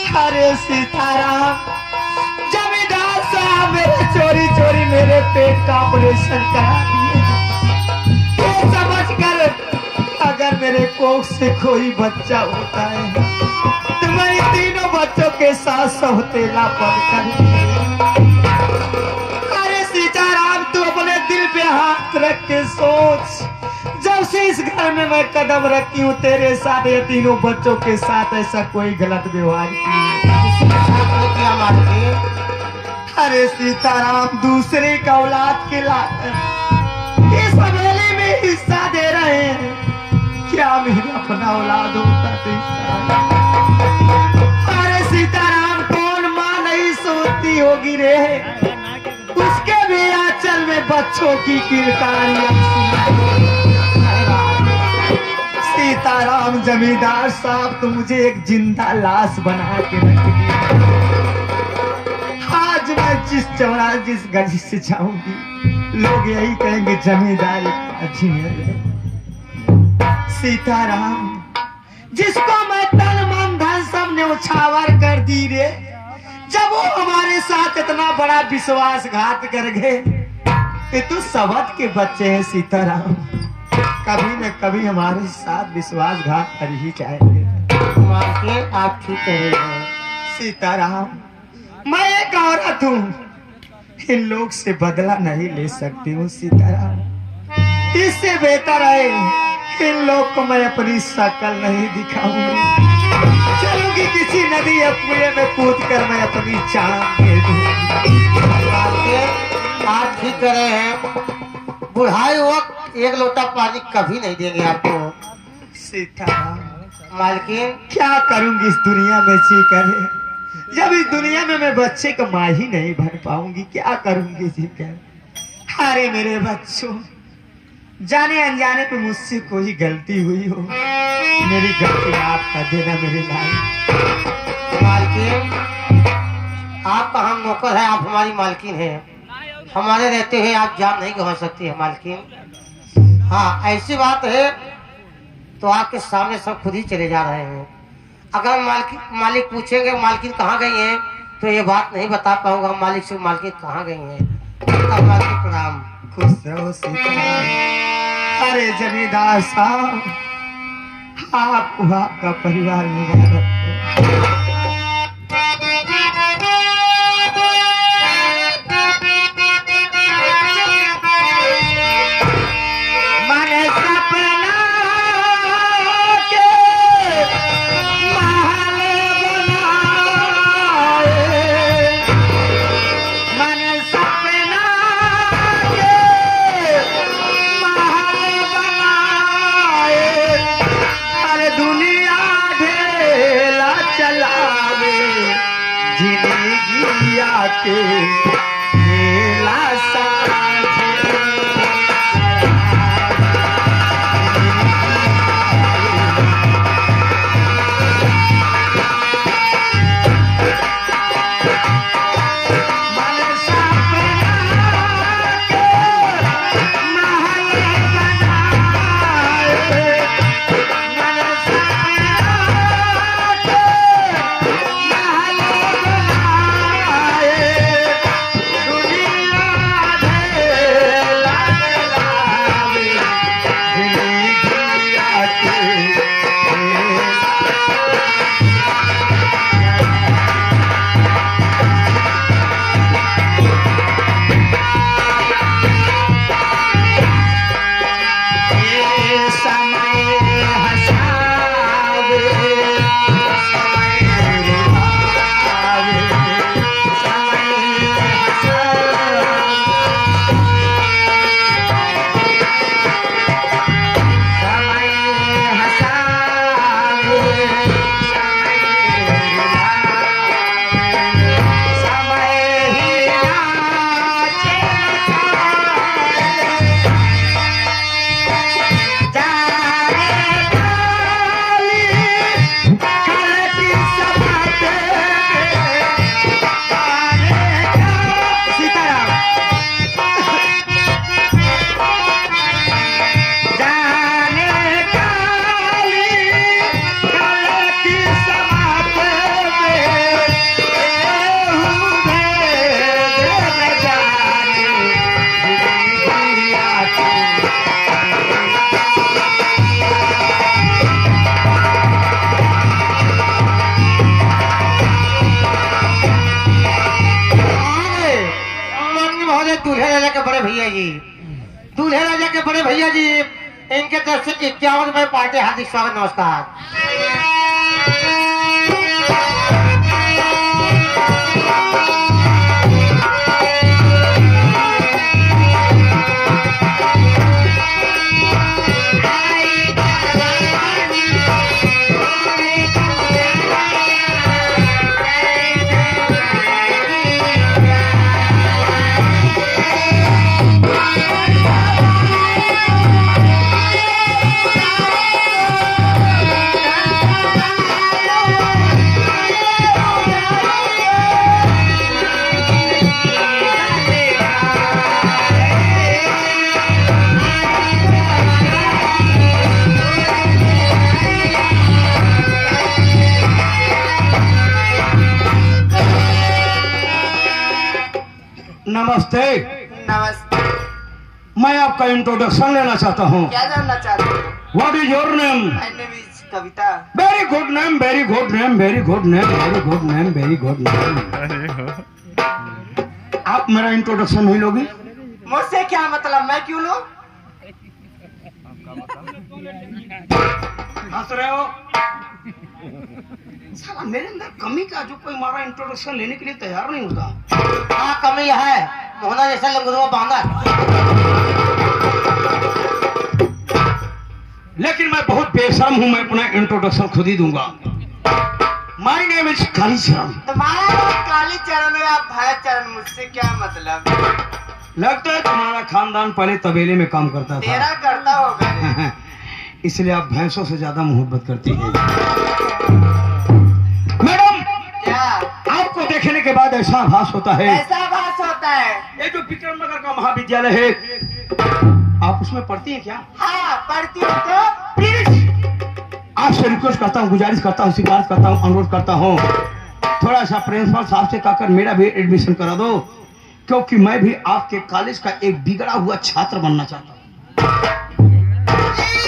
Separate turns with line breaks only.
अरे सीताराम, जमींदार साहब मेरे चोरी चोरी मेरे पेट का ऑपरेशन करा दिए। ये समझकर अगर मेरे कोख से कोई बच्चा होता है तो मैं इन तीनों बच्चों के साथ सौतेला बनकर। अरे सीताराम, तू अपने दिल पे हाथ रख के सोच, जब से इस घर में मैं कदम रखी हूँ तेरे साथ ये तीनों बच्चों के साथ ऐसा कोई गलत व्यवहार किया? अरे सीताराम, दूसरे का औलाद के लाकर इस हवेली में हिस्सा दे रहे हैं। क्या मेरा अपना औलाद होता तो? अरे सीताराम, कौन माँ नहीं सोती होगी रे, उसके भी आंचल में बच्चों की किरकारियां। सीताराम, जमींदार साहब तो मुझे एक जिंदा लाश बना के रख दिया। आज मैं जिस चौराहे जिस गली से जाऊंगी लोग यही कहेंगे जमींदार सीताराम, जिसको मैं तन मन धन सब ने उछावर कर दी रे, जब वो हमारे साथ इतना बड़ा विश्वासघात कर गए कि तू सबद के बच्चे हैं सीताराम, कभी न कभी हमारे साथ विश्वासघात कर ही जाएंगे। आप ठीक कह रहे हैं सीताराम, मैं एक औरत हूँ, इन लोग से बदला नहीं ले सकती हूँ सीताराम। इससे बेहतर है इन लोग को मैं अपनी शक्ल नहीं दिखाऊंगी, चलूंगी किसी नदी या कुएं में कूद कर मैं अपनी जान दे दूंगी।
आप ठीक कर रहे हैं, बुढ़ाई वक्त एक लोटा पानी कभी नहीं देंगे आपको।
सीताराम,
मालकिन
क्या करूंगी इस दुनिया में जी करे, जब इस दुनिया में मैं बच्चे का माँ ही नहीं भर पाऊंगी, क्या करूंगी जी कर। अरे मेरे बच्चों, जाने अनजाने पे मुझसे कोई गलती हुई हो, मेरी गलती आपका देना मेरे लाल।
मालकिन, आपका हम नौकर है, आप हमारी मालकिन हैं, हमारे रहते हुए आप जान नहीं गंवा सकती है मालकिन। हाँ, ऐसी बात है तो आपके सामने सब खुद ही चले जा रहे हैं। अगर मालिक पूछेंगे मालकिन कहाँ गई हैं तो ये बात नहीं बता पाऊंगा मालिक से मालकिन कहाँ गई हैं। मालकिन प्रणाम।
खुश रहो सीताराम। अरे जमींदार साहब, आपको आपका परिवार में रखो। के मेला
राजा के बड़े भैया जी, दूल्हे राजा के बड़े भैया जी, इनके तरफ से 51वें पार्टी हार्दिक स्वागत, नमस्कार।
नमस्ते।
नमस्ते।
मैं आपका इंट्रोडक्शन लेना चाहता हूँ।
क्या जानना चाहते हो?
What is your name?
My name is Kavita.
Very good name, very good name, very good name, very good name, very good name. आप मेरा इंट्रोडक्शन नहीं लोगी?
मुझसे क्या मतलब, मैं क्यों लूं?
हंस रहे हो? साला मेरे अंदर कमी का जो कोई हमारा इंट्रोडक्शन लेने के लिए तैयार नहीं होता।
हाँ, कमी यह है, मोहना जैसा लंगुरवा बांधा।
लेकिन मैं बहुत बेशर्म हूँ, मैं अपना इंट्रोडक्शन खुद ही दूंगा। My name is Kalicharan.
तुम्हारा नाम काली चरण है, आप भरत चरण, मुझसे क्या मतलब?
लगता है तुम्हारा खानदान पहले तबेले में काम करता
तेरा
था,
करता होगा।
इसलिए आप भैंसों से ज्यादा मोहब्बत करती हैं। मैडम,
क्या
आपको देखने के बाद ऐसा आभास होता है,
ऐसा भास होता है?
ये जो विक्रमनगर का महाविद्यालय है, आप उसमें पढ़ती हैं क्या?
हाँ, पढ़ती हो तो
प्लीज आपसे रिक्वेस्ट करता हूँ, गुजारिश करता हूँ, सिफारिश करता हूँ, अनुरोध करता हूँ, थोड़ा सा प्रिंसिपल साहब से कहकर मेरा भी एडमिशन करा दो, क्योंकि मैं भी आपके कॉलेज का एक बिगड़ा हुआ छात्र बनना चाहता हूँ।